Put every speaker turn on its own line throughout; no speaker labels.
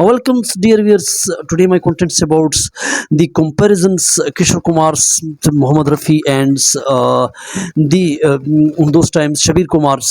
Welcome, dear viewers. Today my contents about the comparisons Kishore Kumar's Mohammad Rafi and on those times Shabir Kumar's.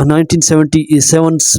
1977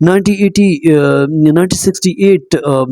1968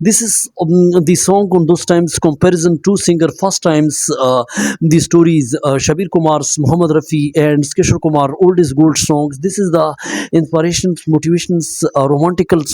This is the song on those times comparison to singer first times the stories Shabir Kumar's Mohammad Rafi and Kishore Kumar old is gold songs. This is the inspirations, motivations, romantical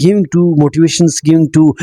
giving to motivations, giving to